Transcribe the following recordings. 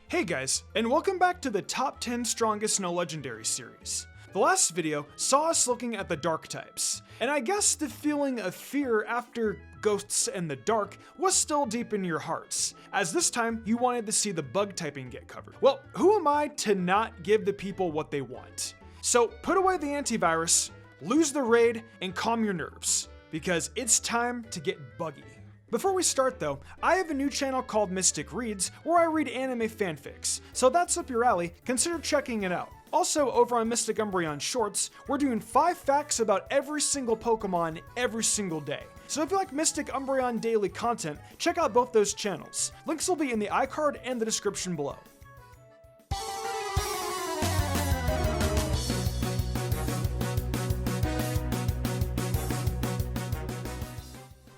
Hey guys, and welcome back to the Top 10 Strongest No Legendary series. The last video saw us looking at the dark types, and I guess the feeling of fear after ghosts and the dark was still deep in your hearts, as this time you wanted to see the bug typing get covered. Well, who am I to not give the people what they want? So put away the antivirus, lose the raid, and calm your nerves, because it's time to get buggy. Before we start though, I have a new channel called Mystic Reads where I read anime fanfics, so that's up your alley, consider checking it out. Also, over on Mystic Umbreon Shorts, we're doing 5 facts about every single Pokemon every single day. So if you like Mystic Umbreon daily content, check out both those channels. Links will be in the iCard and the description below.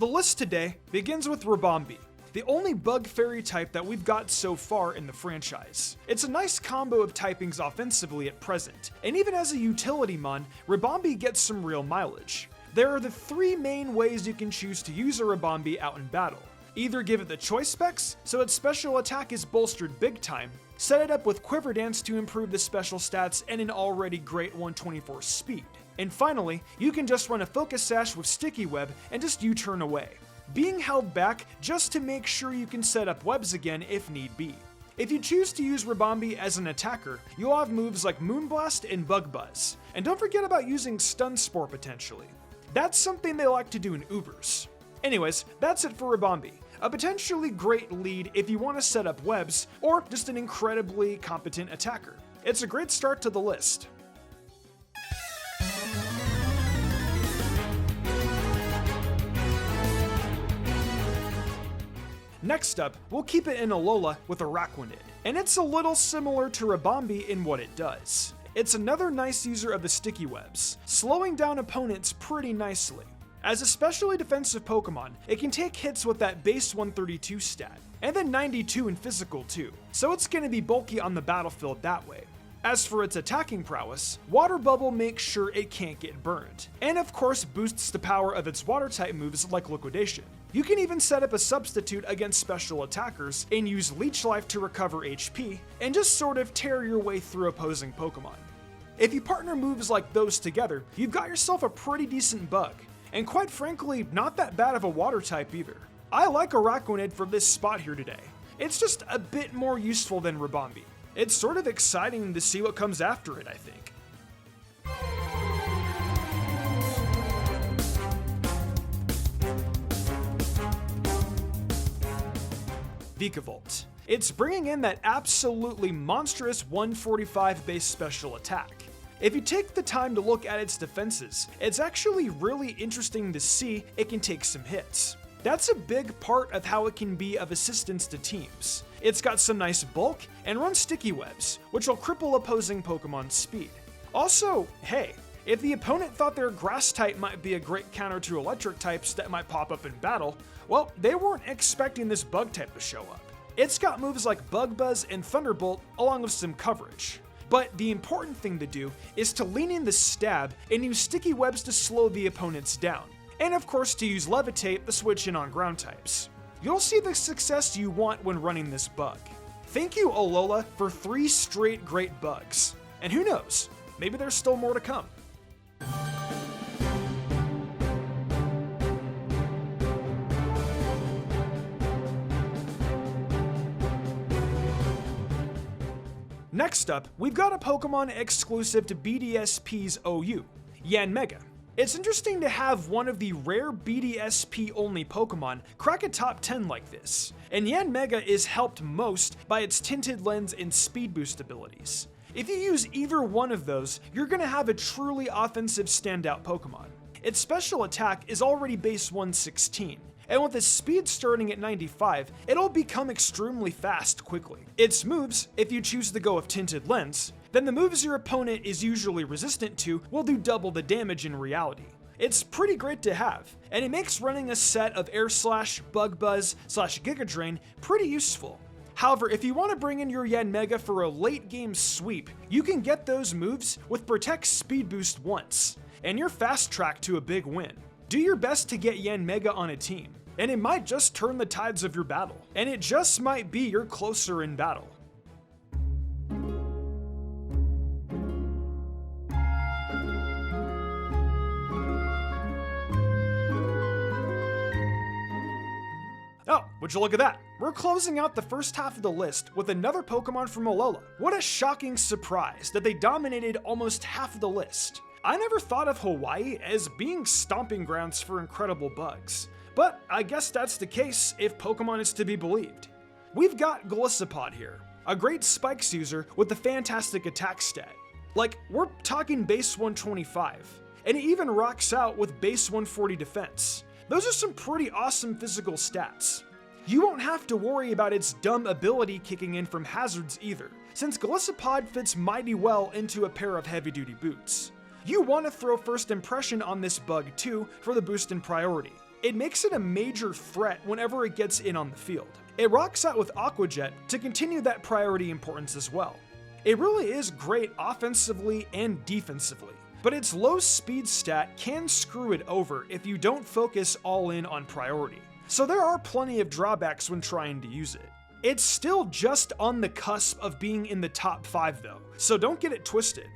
The list today begins with Ribambi, the only bug fairy type that we've got so far in the franchise. It's a nice combo of typings offensively at present, and even as a utility mon, Ribambi gets some real mileage. There are the 3 main ways you can choose to use a Ribambi out in battle. Either give it the choice specs, so its special attack is bolstered big time, set it up with Quiver Dance to improve the special stats and an already great 124 speed. And finally, you can just run a Focus Sash with Sticky Web and just U-turn away, being held back just to make sure you can set up webs again if need be. If you choose to use Ribambi as an attacker, you'll have moves like Moonblast and Bug Buzz, and don't forget about using Stun Spore potentially. That's something they like to do in Ubers. Anyways, that's it for Ribambi. A potentially great lead if you want to set up webs, or just an incredibly competent attacker. It's a great start to the list. Next up, we'll keep it in Alola with Araquanid, and it's a little similar to Ribambi in what it does. It's another nice user of the sticky webs, slowing down opponents pretty nicely. As a specially defensive Pokemon, it can take hits with that base 132 stat, and then 92 in physical too, so it's going to be bulky on the battlefield that way. As for its attacking prowess, Water Bubble makes sure it can't get burned, and of course boosts the power of its water type moves like Liquidation. You can even set up a substitute against special attackers and use Leech Life to recover HP, and just sort of tear your way through opposing Pokemon. If you partner moves like those together, you've got yourself a pretty decent bug, and quite frankly, not that bad of a water type either. I like Araquanid for this spot here today. It's just a bit more useful than Ribambi. It's sort of exciting to see what comes after it, I think. Vikavolt. It's bringing in that absolutely monstrous 145 base special attack. If you take the time to look at its defenses, it's actually really interesting to see it can take some hits. That's a big part of how it can be of assistance to teams. It's got some nice bulk and runs sticky webs, which will cripple opposing Pokemon's speed. Also, hey, if the opponent thought their grass type might be a great counter to electric types that might pop up in battle, well, they weren't expecting this bug type to show up. It's got moves like Bug Buzz and Thunderbolt along with some coverage. But the important thing to do is to lean in the stab and use sticky webs to slow the opponents down. And of course to use Levitate to switch in on ground types. You'll see the success you want when running this bug. Thank you Alola for 3 straight great bugs. And who knows, maybe there's still more to come. Next up, we've got a Pokemon exclusive to BDSP's OU, Yenmega. It's interesting to have one of the rare BDSP only Pokemon crack a top 10 like this, and Yenmega is helped most by its Tinted Lens and Speed Boost abilities. If you use either one of those, you're going to have a truly offensive standout Pokemon. Its special attack is already base 116, and with its speed starting at 95, it'll become extremely fast quickly. Its moves, if you choose to go with Tinted Lens, then the moves your opponent is usually resistant to will do double the damage in reality. It's pretty great to have, and it makes running a set of Air Slash, Bug Buzz, / Giga Drain pretty useful. However, if you want to bring in your Yenmega for a late game sweep, you can get those moves with Protect Speed Boost once, and you're fast tracked to a big win. Do your best to get Yenmega on a team, and it might just turn the tides of your battle, and it just might be your closer in battle. Would you look at that? We're closing out the first half of the list with another Pokemon from Alola. What a shocking surprise that they dominated almost half of the list. I never thought of Hawaii as being stomping grounds for incredible bugs, but I guess that's the case if Pokemon is to be believed. We've got Galicipod here, a great spikes user with a fantastic attack stat. Like, we're talking base 125, and it even rocks out with base 140 defense. Those are some pretty awesome physical stats. You won't have to worry about its dumb ability kicking in from hazards either, since Galicipod fits mighty well into a pair of heavy-duty boots. You want to throw first impression on this bug too for the boost in priority. It makes it a major threat whenever it gets in on the field. It rocks out with Aqua Jet to continue that priority importance as well. It really is great offensively and defensively, but its low speed stat can screw it over if you don't focus all in on priority. So there are plenty of drawbacks when trying to use it. It's still just on the cusp of being in the top 5 though, so don't get it twisted.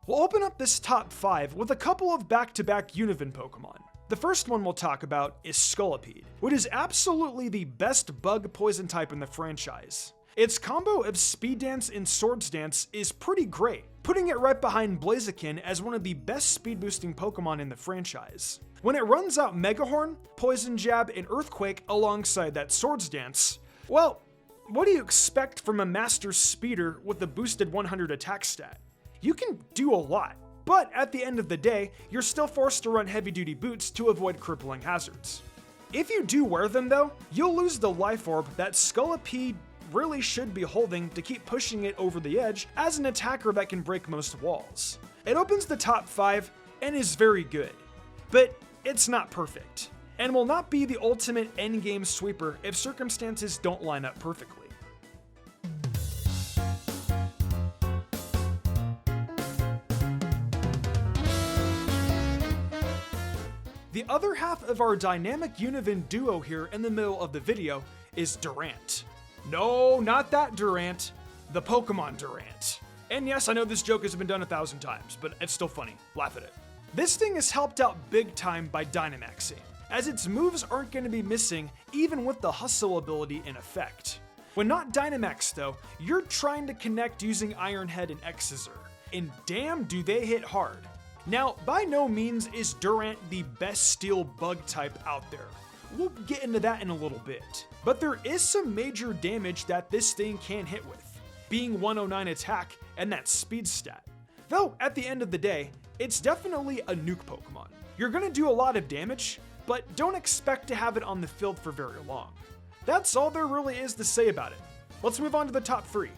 We'll open up this top 5 with a couple of back-to-back Univin Pokemon. The first one we'll talk about is Skulloped, which is absolutely the best bug poison type in the franchise. Its combo of Speed Dance and Swords Dance is pretty great, putting it right behind Blaziken as one of the best speed boosting Pokemon in the franchise. When it runs out Mega Horn, Poison Jab, and Earthquake alongside that Swords Dance, well, what do you expect from a Master Speeder with a boosted 100 attack stat? You can do a lot, but at the end of the day, you're still forced to run heavy-duty boots to avoid crippling hazards. If you do wear them though, you'll lose the Life Orb that Skulloped really should be holding to keep pushing it over the edge as an attacker that can break most walls. It opens the top 5 and is very good, but it's not perfect, and will not be the ultimate endgame sweeper if circumstances don't line up perfectly. The other half of our dynamic Univin duo here in the middle of the video is Durant. No, not that Durant, the Pokemon Durant. And yes, I know this joke has been done 1,000 times, but it's still funny. Laugh at it. This thing is helped out big time by Dynamaxing, as its moves aren't going to be missing even with the Hustle ability in effect. When not Dynamax though, you're trying to connect using Iron Head and Scizor, and damn do they hit hard. Now, by no means is Durant the best steel bug type out there. We'll get into that in a little bit. But there is some major damage that this thing can hit with, being 109 attack and that speed stat. Though, at the end of the day, it's definitely a nuke Pokemon. You're gonna do a lot of damage, but don't expect to have it on the field for very long. That's all there really is to say about it. Let's move on to the top 3.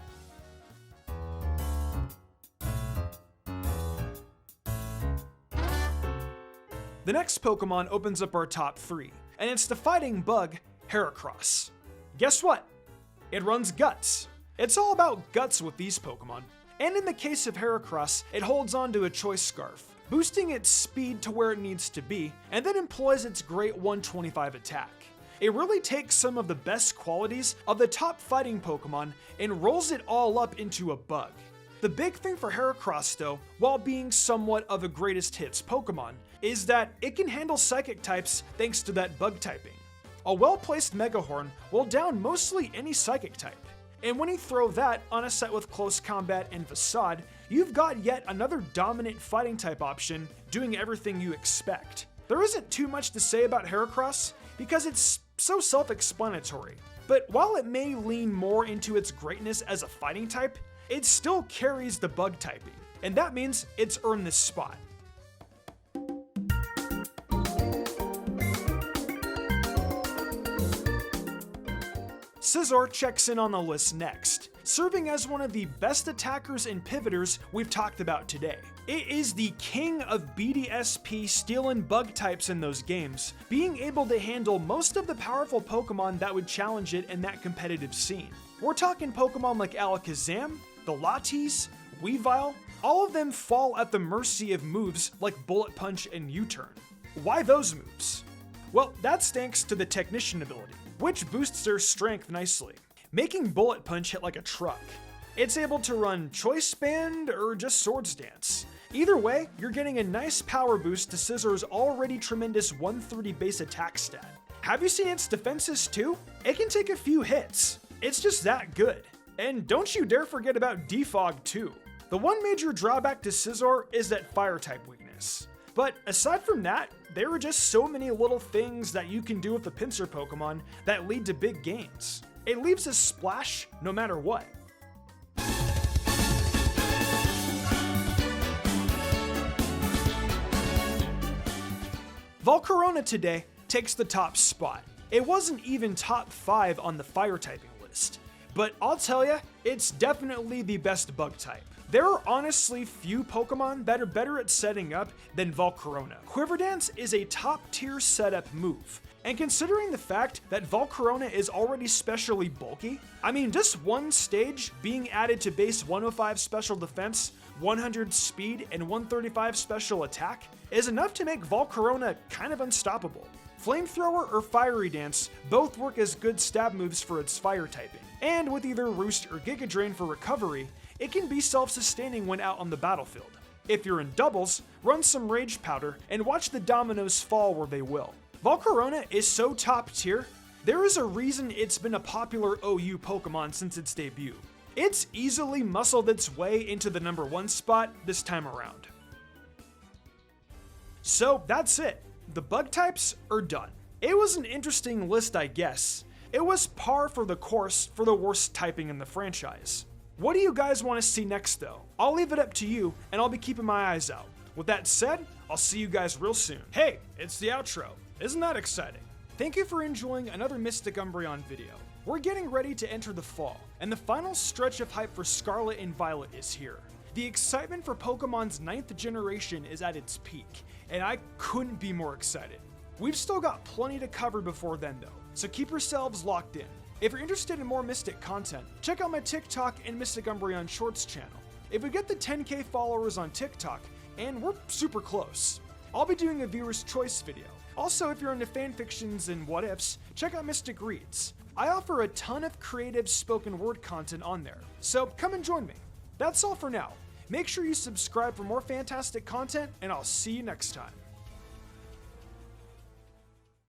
The next Pokemon opens up our top 3, and it's the fighting bug, Heracross. Guess what? It runs Guts. It's all about Guts with these Pokemon. And in the case of Heracross, it holds on to a Choice Scarf, boosting its speed to where it needs to be, and then employs its great 125 attack. It really takes some of the best qualities of the top fighting Pokemon and rolls it all up into a bug. The big thing for Heracross though, while being somewhat of a greatest hits Pokemon, is that it can handle psychic types thanks to that bug typing. A well-placed Mega Horn will down mostly any psychic type, and when you throw that on a set with Close Combat and Facade, you've got yet another dominant fighting type option doing everything you expect. There isn't too much to say about Heracross because it's so self-explanatory, but while it may lean more into its greatness as a fighting type, it still carries the bug typing, and that means it's earned this spot. Scizor checks in on the list next, serving as one of the best attackers and pivoters we've talked about today. It is the king of BDSP steel and bug types in those games, being able to handle most of the powerful Pokemon that would challenge it in that competitive scene. We're talking Pokemon like Alakazam, the Latis, Weavile, all of them fall at the mercy of moves like Bullet Punch and U-Turn. Why those moves? Well, that's thanks to the Technician ability, which boosts their strength nicely, making Bullet Punch hit like a truck. It's able to run Choice Band or just Swords Dance. Either way, you're getting a nice power boost to Scizor's already tremendous 130 base attack stat. Have you seen its defenses too? It can take a few hits. It's just that good. And don't you dare forget about Defog too. The one major drawback to Scizor is that fire type weakness. But aside from that, there are just so many little things that you can do with the pincer Pokemon that lead to big gains. It leaves a splash no matter what. Valcorona today takes the top spot. It wasn't even top 5 on the fire typing list, but I'll tell ya, it's definitely the best bug type. There are honestly few Pokemon that are better at setting up than Valcorona. Quiver Dance is a top tier setup move, and considering the fact that Valcorona is already specially bulky, I mean just one stage being added to base 105 special defense, 100 speed, and 135 special attack is enough to make Valcorona kind of unstoppable. Flamethrower or Fiery Dance both work as good stab moves for its fire typing, and with either Roost or Giga Drain for recovery, it can be self-sustaining when out on the battlefield. If you're in doubles, run some Rage Powder and watch the dominoes fall where they will. Valcorona is so top tier, there is a reason it's been a popular OU Pokemon since its debut. It's easily muscled its way into the number 1 spot this time around. So that's it. The bug types are done. It was an interesting list, I guess. It was par for the course for the worst typing in the franchise. What do you guys want to see next though? I'll leave it up to you, and I'll be keeping my eyes out. With that said, I'll see you guys real soon. Hey, it's the outro. Isn't that exciting? Thank you for enjoying another Mystic Umbreon video. We're getting ready to enter the fall, and the final stretch of hype for Scarlet and Violet is here. The excitement for Pokemon's 9th generation is at its peak, and I couldn't be more excited. We've still got plenty to cover before then though, so keep yourselves locked in. If you're interested in more Mystic content, check out my TikTok and Mystic Umbreon Shorts channel. If we get the 10k followers on TikTok, and we're super close, I'll be doing a viewer's choice video. Also, if you're into fanfictions and what ifs, check out Mystic Reads. I offer a ton of creative spoken word content on there, so come and join me. That's all for now. Make sure you subscribe for more fantastic content, and I'll see you next time.